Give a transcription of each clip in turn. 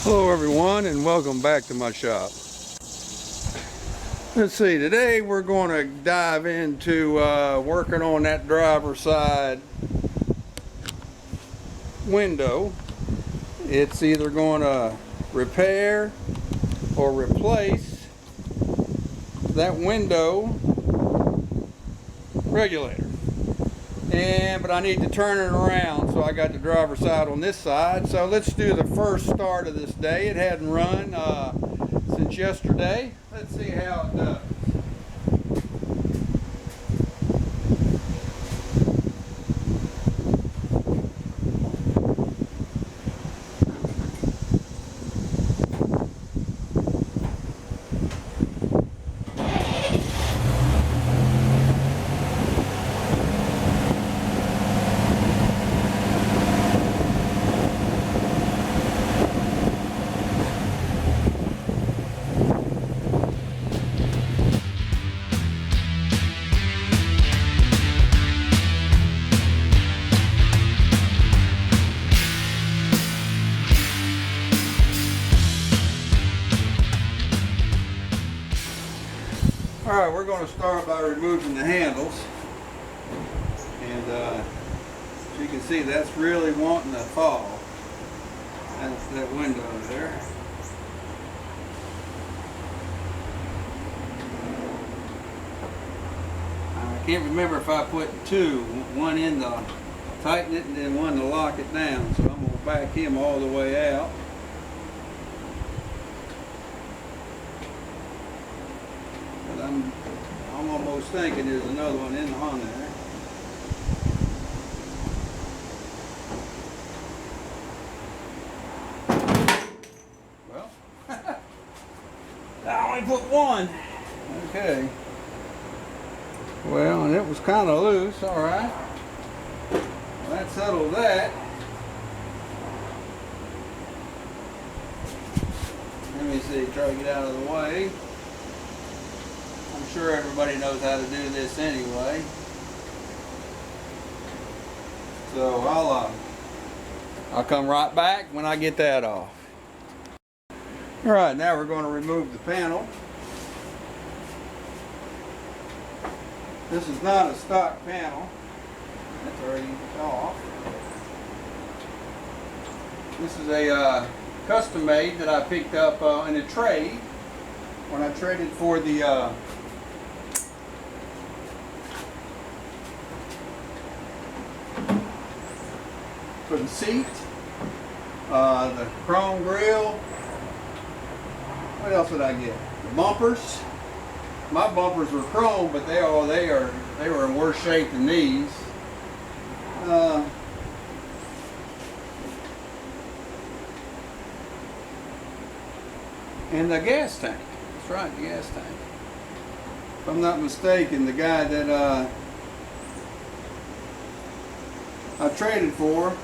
Hello everyone and welcome back to my shop. Let's see, today we're going to dive into working on that driver's side window. It's either going to repair or replace that window regulator. But I need to turn it around, so I got the driver's side on this side. So let's do the first start of this day. It hadn't run since yesterday. Let's see how it does. Alright, we're going to start by removing the handles, and as you can see, that's really wanting to fall. That's that window there. I can't remember if I put two, one in to tighten it and then one to lock it down, so I'm going to back him all the way out. I'm almost thinking there's another one in on there. Well, I only put one. Okay. Well, and it was kind of loose, all right. Well, that settled that. Let me see, try to get out of the way. I'm sure everybody knows how to do this anyway. So I'll come right back when I get that off. Alright, now we're going to remove the panel. This is not a stock panel. That's already off. This is a custom made that I picked up in a trade when I traded for the seat, the chrome grille. What else did I get? The bumpers. My bumpers were chrome, but they were in worse shape than these. And the gas tank. That's right, the gas tank. If I'm not mistaken, the guy that I traded for,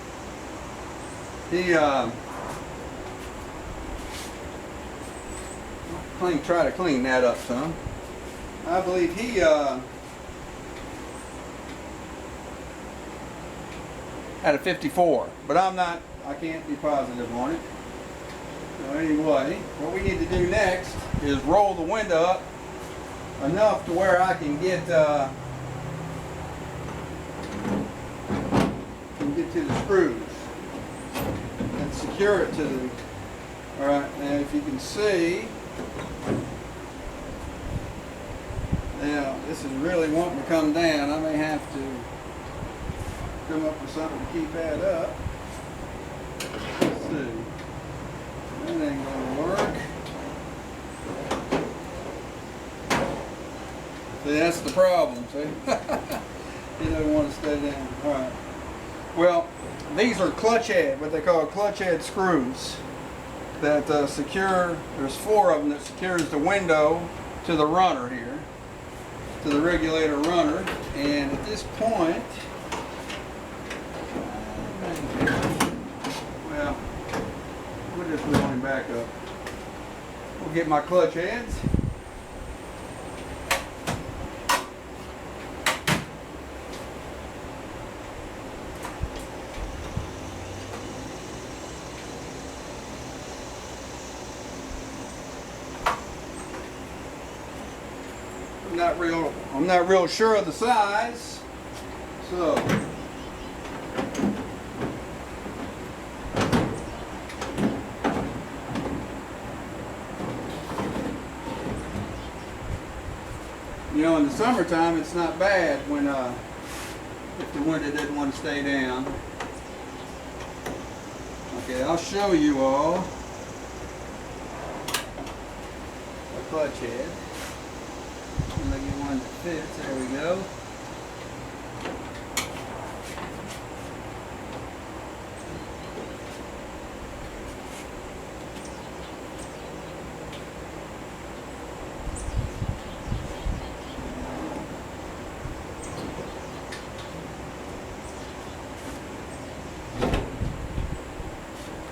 he try to clean that up some. I believe he had a 54, but I can't be positive on it. So anyway, what we need to do next is roll the window up enough to where I can get to the screws and secure it to the. Alright, now if you can see, now this is really wanting to come down. I may have to come up with something to keep that up. Let's see. That ain't gonna work. See, that's the problem, see? He doesn't want to stay down. Alright. Well, these are clutch head, what they call clutch head screws that secure, there's 4 of them that secures the window to the runner here, to the regulator runner. And at this point, well, we'll just roll him back up. We'll get my clutch heads. I'm not real sure of the size. So you know, in the summertime, it's not bad when if the window didn't want to stay down. Okay, I'll show you all a clutch head. I'm gonna get one that fits. There we go.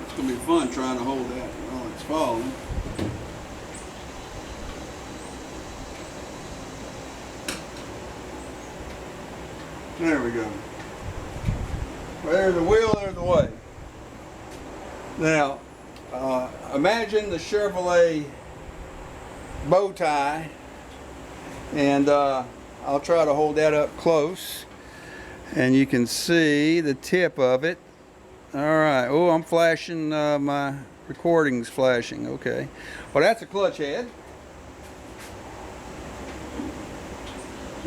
It's gonna be fun trying to hold that while it's falling. There we go. Well, there's the wheel, there's the way. Now, imagine the Chevrolet bow tie, and I'll try to hold that up close, and you can see the tip of it. All right. Oh, I'm flashing, my recording's flashing. Okay. Well, that's a clutch head.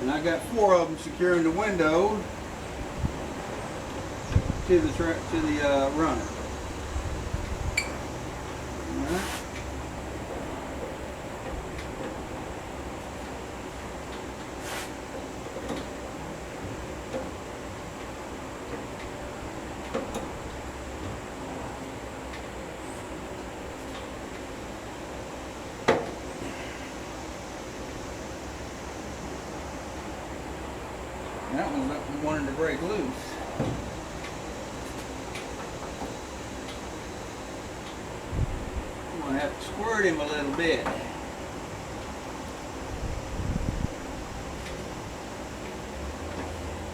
And I got 4 of them securing the window to the runner. All right. That one's wanting to break loose. I'm going to have to squirt him a little bit.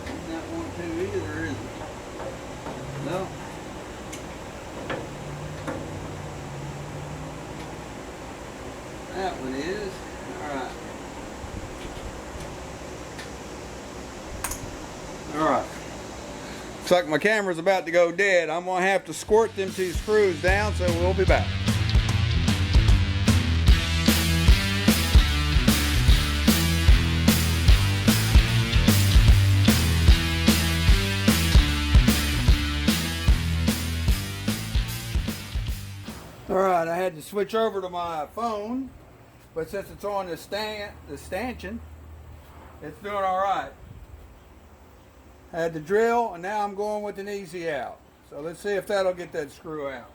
He's not wanting to either, is he? No. That one is. Alright. Alright. Looks like my camera's about to go dead. I'm going to have to squirt them 2 screws down, so we'll be back. Alright, I had to switch over to my phone, but since it's on the stanchion, it's doing alright. I had to drill, and now I'm going with an easy out. So let's see if that'll get that screw out.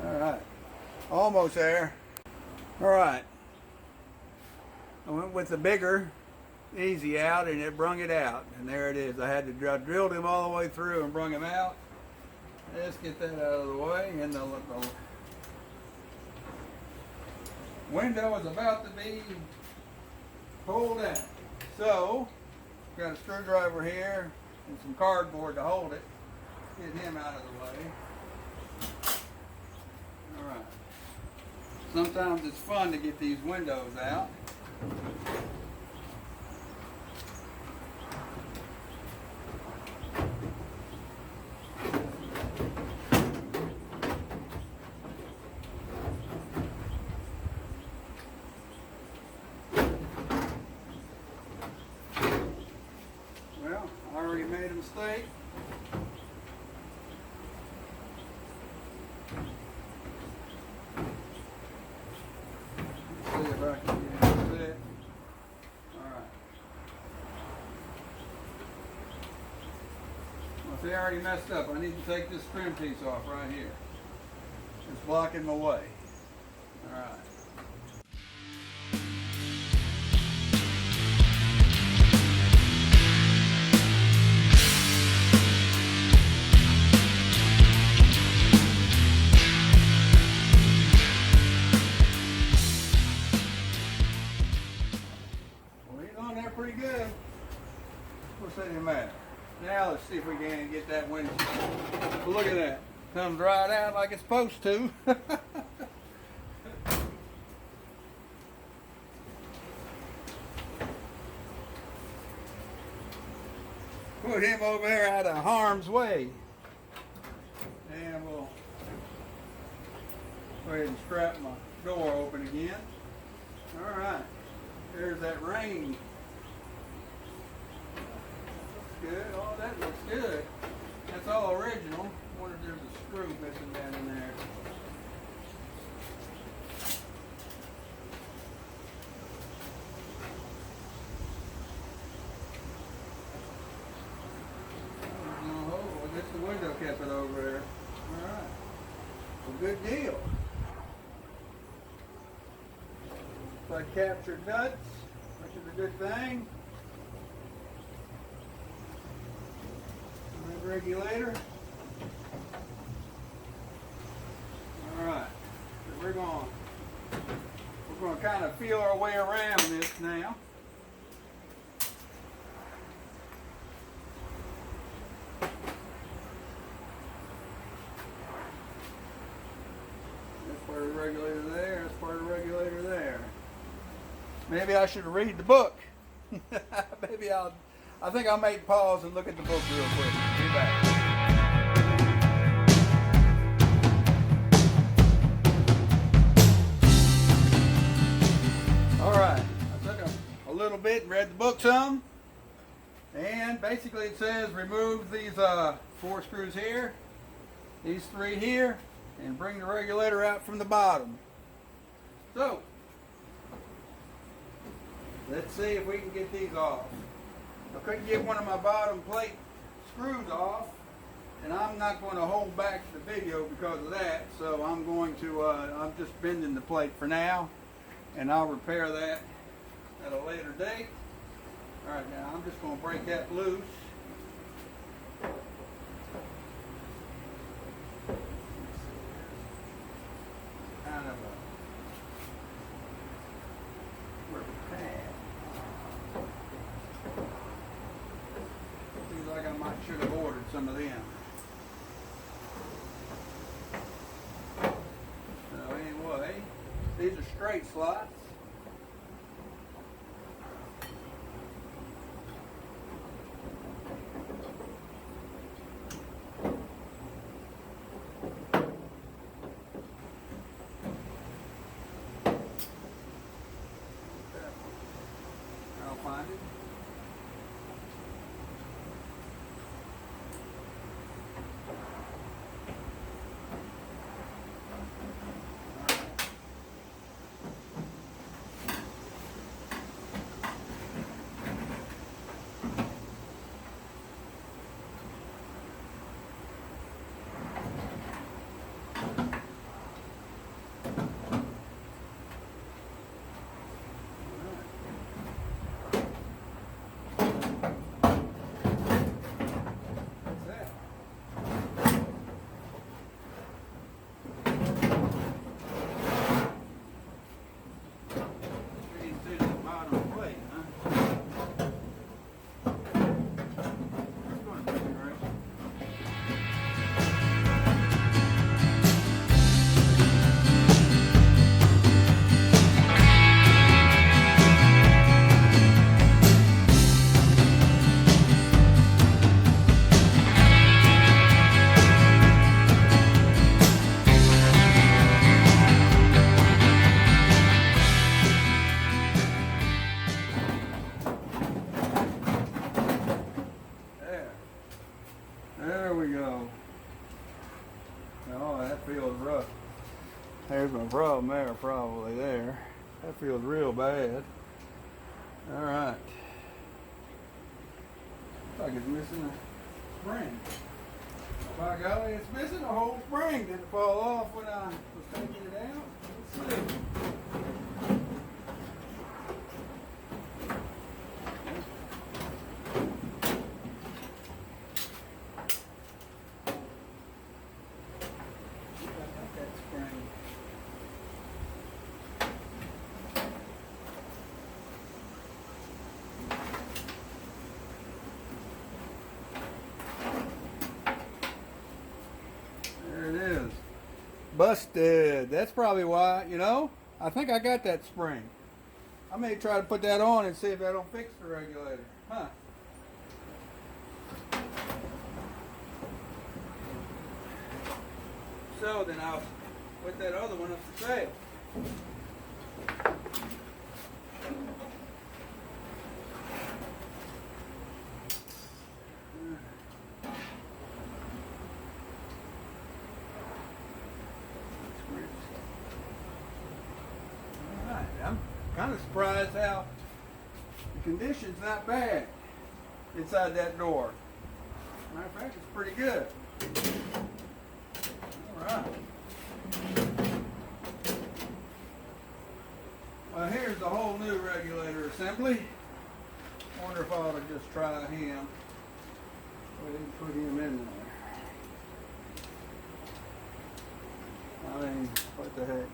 Alright, almost there. Alright, I went with the bigger easy out, and it brung it out, and there it is. I drilled him all the way through and brung him out. Let's get that out of the way, and the window is about to be pulled out. So, got a screwdriver here and some cardboard to hold it. Get him out of the way. Alright. Sometimes it's fun to get these windows out. Well, I already made a mistake. Let's see if I can get it set. Alright. Well, see, I already messed up. I need to take this trim piece off right here. It's blocking my way. Alright. see if we can get that windshield. But look at that. Comes right out like it's supposed to. Put him over there out of harm's way. And we'll go ahead and strap my door open again. All right. There's that rain. Looks good. Oh, that looks good. That's all original. I wonder if there's a screw missing down in there. Oh, I guess the window kept it over there. All right. Well, good deal. So I captured nuts, which is a good thing. Regulator. All right, so we're going to kind of feel our way around this now. That's part of the regulator there. That's part of the regulator there. Maybe I should read the book. Maybe I think I'll make pause and look at the book real quick. Be back. All right, I took a little bit and read the book some. And basically it says remove these 4 screws here, these 3 here, and bring the regulator out from the bottom. So, let's see if we can get these off. I couldn't get one of my bottom plate screws off, and I'm not going to hold back the video because of that, so I'm going to, I'm just bending the plate for now, and I'll repair that at a later date. Alright, now I'm just going to break that loose. Kind of a seems like I should have ordered some of them. So anyway, these are straight slots. I'll find it. There we go. Oh, that feels rough. There's my problem there, probably there. That feels real bad. All right. Looks like it's missing a spring. By golly, it's missing a whole spring. Did it fall off when I was taking it out? Let's see. Busted. That's probably why, you know. I think I got that spring. I may try to put that on and see if that'll fix the regulator. Huh. So then I'll put that other one up for sale. Alright, I'm kind of surprised how the condition's not bad inside that door. Matter of fact, it's pretty good. Alright. Well, here's the whole new regulator assembly. Wonder if I ought to just try him. Go ahead and put him in there. I mean, what the heck?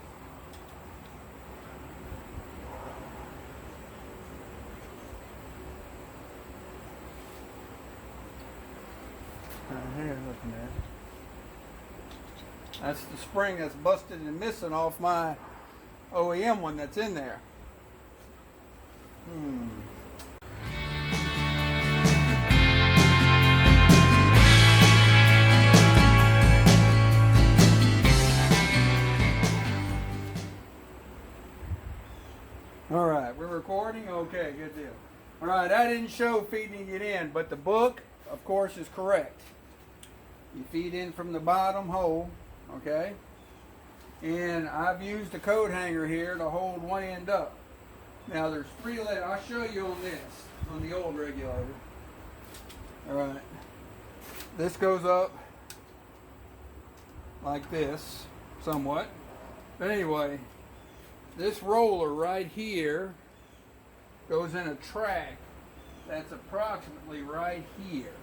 Here, looking at it. That's the spring that's busted and missing off my OEM one that's in there. All right, we're recording? Okay, good deal. All right, I didn't show feeding it in, but the book, of course, is correct. You feed in from the bottom hole, okay? And I've used a coat hanger here to hold one end up. Now there's 3 levels. I'll show you on this, on the old regulator. All right. This goes up like this, somewhat. But anyway, this roller right here goes in a track that's approximately right here.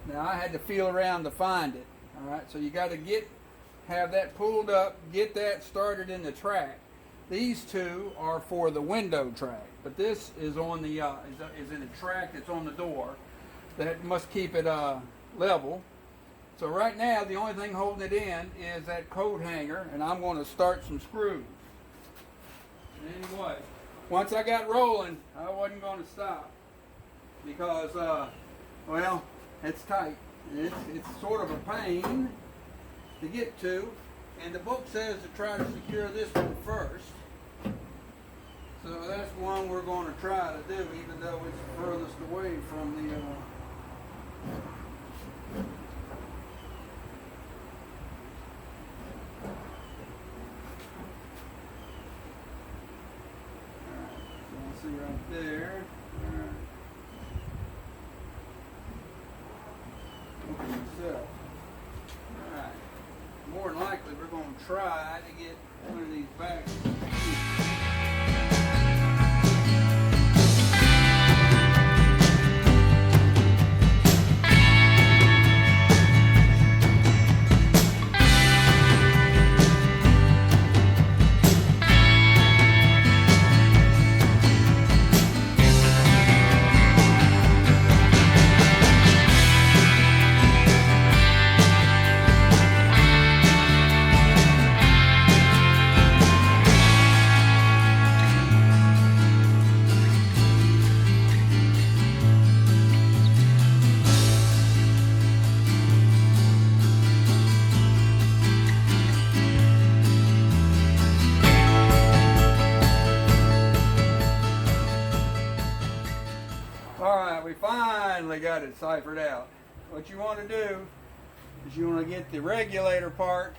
Now I had to feel around to find it. All right, so you got to have that pulled up, get that started in the track. These 2 are for the window track, but this is on the is in a track that's on the door that must keep it level. So right now the only thing holding it in is that coat hanger, and I'm going to start some screws. Anyway, once I got rolling, I wasn't going to stop because well, it's tight. It's sort of a pain to get to, and the book says to try to secure this one first. So that's one we're going to try to do, even though it's furthest away from the Alright, so see right there. Alright. Look at myself. Alright. More than likely we're going to try to get one of these back. Alright, we finally got it ciphered out. What you want to do is you want to get the regulator part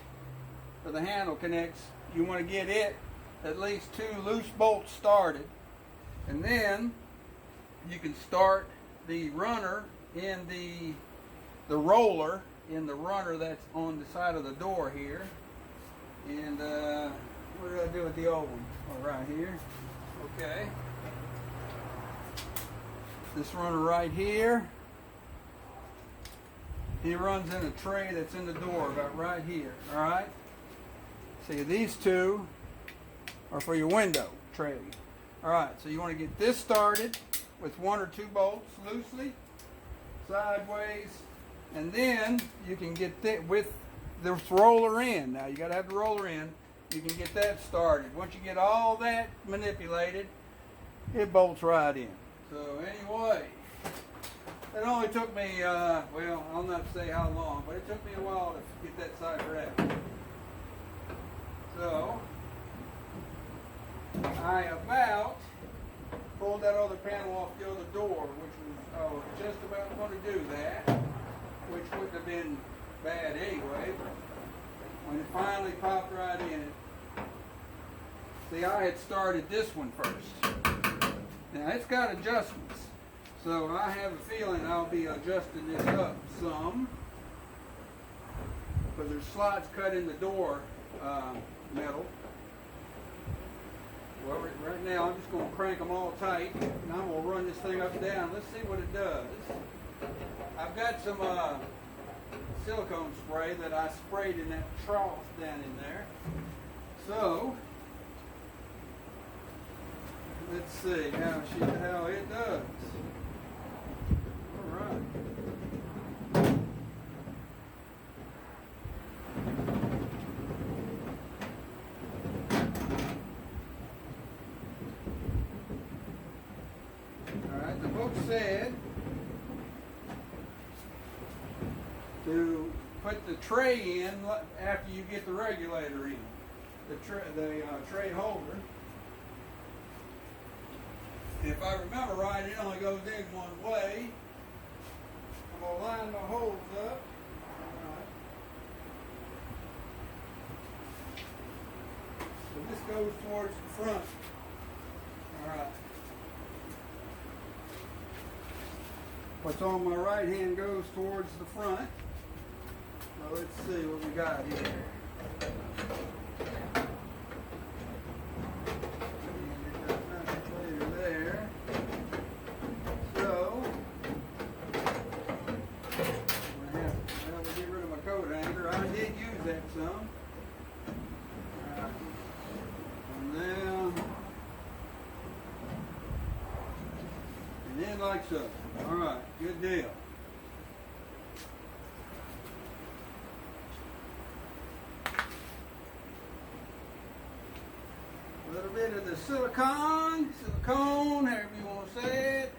where the handle connects. You want to get it at least 2 loose bolts started, and then you can start the runner in the roller in the runner that's on the side of the door here. And what did I do with the old one? Oh, right here. Okay. This runner right here, he runs in a tray that's in the door about right here. All right. See, these 2 are for your window tray. All right. So you want to get this started with 1 or 2 bolts loosely, sideways, and then you can get with this roller in. Now you got to have the roller in. You can get that started. Once you get all that manipulated, it bolts right in. So anyway, it only took me, well, I'll not say how long, but it took me a while to get that cipher out. So, I about pulled that other panel off the other door, which was just about going to do that, which wouldn't have been bad anyway, but when it finally popped right in, see, I had started this one first. Now, it's got adjustments, so I have a feeling I'll be adjusting this up some, because there's slots cut in the door metal. Well, right now I'm just going to crank them all tight, and I'm going to run this thing up and down. Let's see what it does. I've got some silicone spray that I sprayed in that trough down in there. So, let's see how it does. All right. The book said to put the tray in after you get the regulator in, the tray holder. If I remember right, it only goes in one way. I'm going to line my holes up. All right. So this goes towards the front. All right. What's on my right hand goes towards the front. Now let's see what we got here. There. So, I'm going to get rid of my coat hanger. I did use that some. And then like so. All right, good deal. A little bit of the silicone, however you want to say it.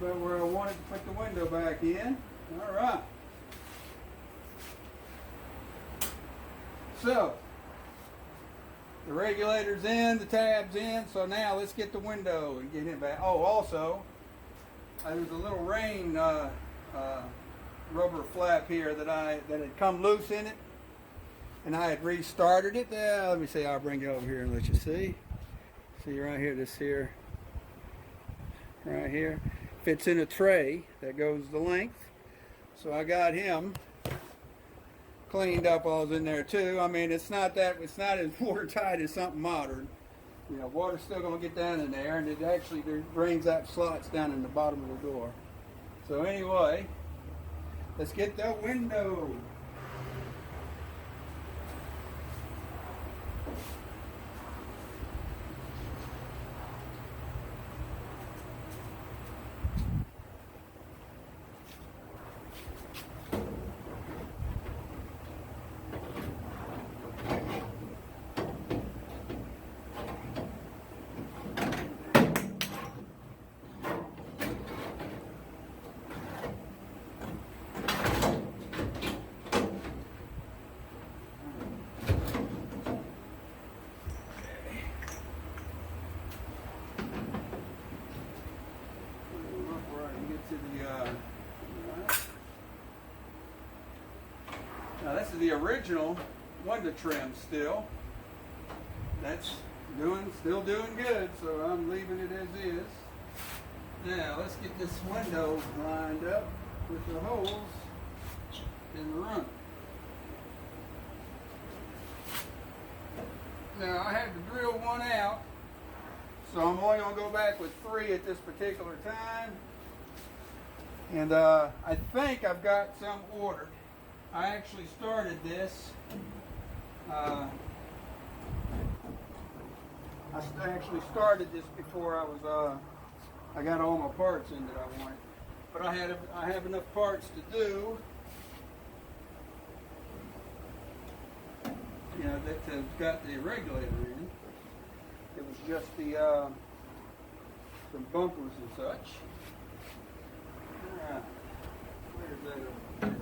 About where I wanted to put the window back in. All right. So, the regulator's in, the tab's in, so now let's get the window and get it back. Oh, also, there's a little rain rubber flap here that had come loose in it, and I had restarted it. Let me see, I'll bring it over here and let you see. See right here, this here, right here. Fits in a tray that goes the length. So I got him cleaned up while I was in there too. I mean, it's not as watertight as something modern. You know, water's still going to get down in there, and it actually drains out slots down in the bottom of the door. So anyway, let's get the window. Now this is the original window trim still. That's still doing good, so I'm leaving it as is. Now let's get this window lined up with the holes in the run. Now I had to drill one out, so I'm only going to go back with 3 at this particular time. And I think I've got some ordered. I actually started this I actually started this before I got all my parts in that I wanted. But I have enough parts to do, you know, that have got the regulator in. It was just the bumpers and such. Alright, where's that over there?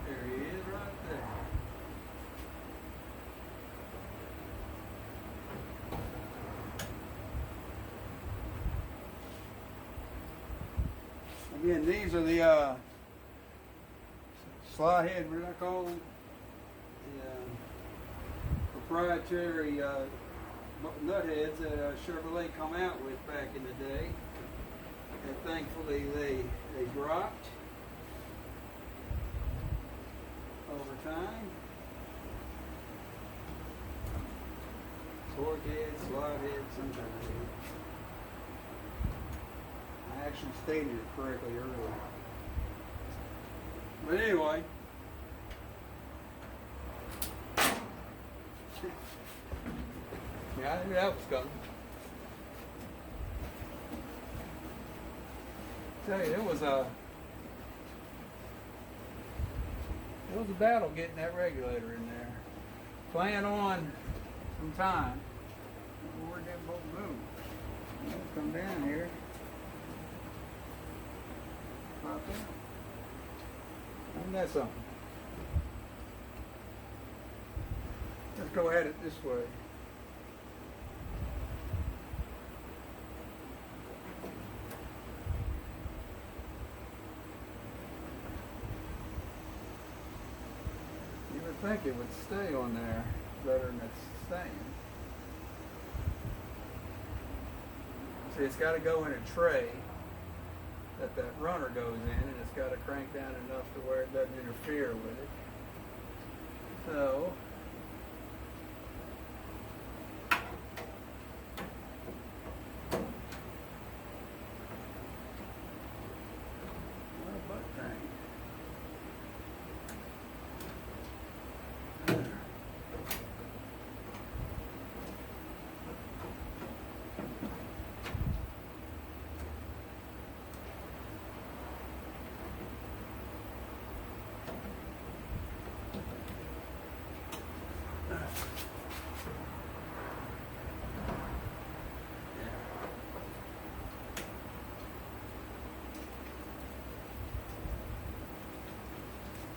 There he is, right there. Again, these are the slide head, what did I call them? The proprietary nut heads that Chevrolet come out with back in the day. And thankfully they dropped over time. Torque head, slide head, some kind of head. I actually stated it correctly earlier. But anyway, yeah, I knew that was coming. Tell you, it was a battle getting that regulator in there. Playing on some time. Where'd that bolt move? Let's come down here. Right there. Isn't that something? Let's go at it this way. You would think it would stay on there better than it's staying. See, it's got to go in a tray that runner goes in, and it's got to crank down enough to where it doesn't interfere with it. So, butt crank.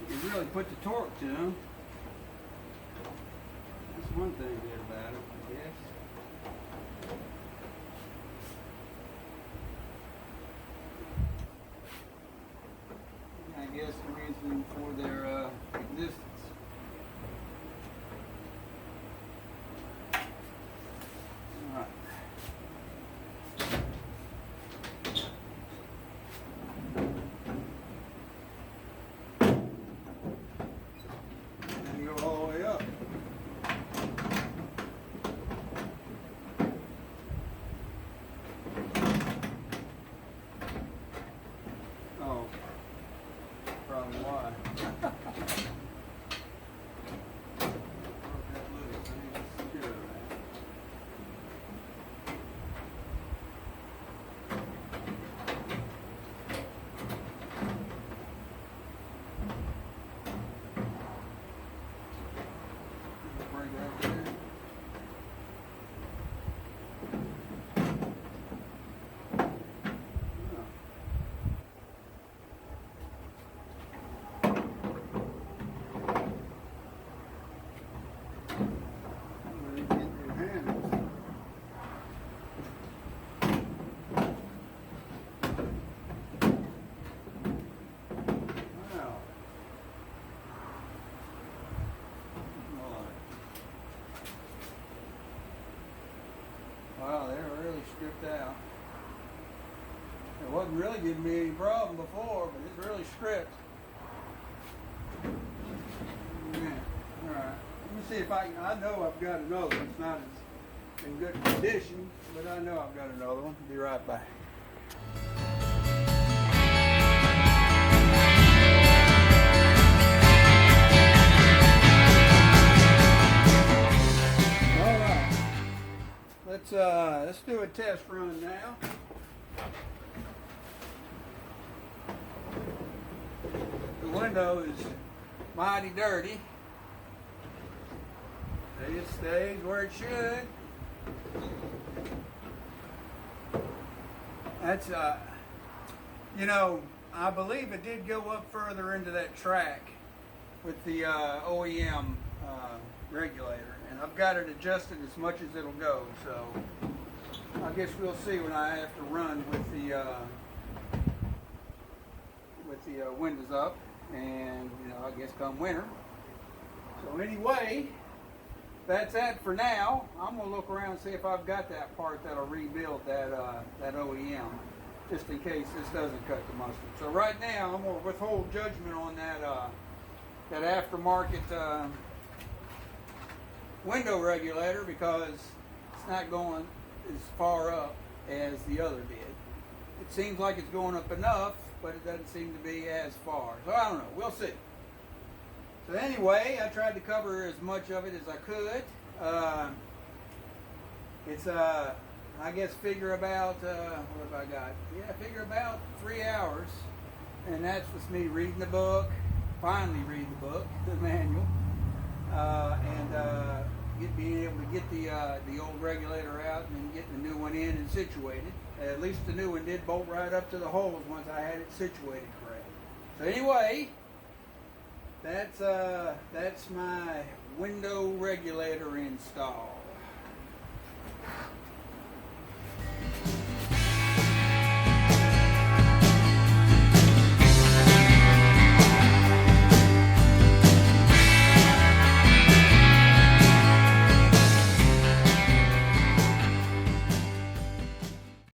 You really put the torque to them. That's one thing good about it, I guess. I guess the reason for their existence. All right. Wow, they were really stripped out. It wasn't really giving me any problem before, but it's really stripped. Yeah. All right. Let me see if I know I've got another one. It's not as in good condition, but I know I've got another one. Be right back. let's do a test run now. The window is mighty dirty. It stays where it should. That's you know, I believe it did go up further into that track with the OEM regulator, and I've got it adjusted as much as it'll go. So I guess we'll see when I have to run with the windows up, and you know, I guess come winter. So anyway, that's that for now. I'm gonna look around and see if I've got that part that'll rebuild that OEM, just in case this doesn't cut the mustard. So right now, I'm gonna withhold judgment on that aftermarket window regulator, because it's not going as far up as the other did. It seems like it's going up enough, but it doesn't seem to be as far. So I don't know. We'll see. So anyway, I tried to cover as much of it as I could. It's I guess figure about what have I got? Yeah, figure about 3 hours, and that's with me reading the book, finally reading the book, the manual, and being able to get the old regulator out and then getting the new one in and situated. At least the new one did bolt right up to the holes once I had it situated correct. So anyway, that's my window regulator install.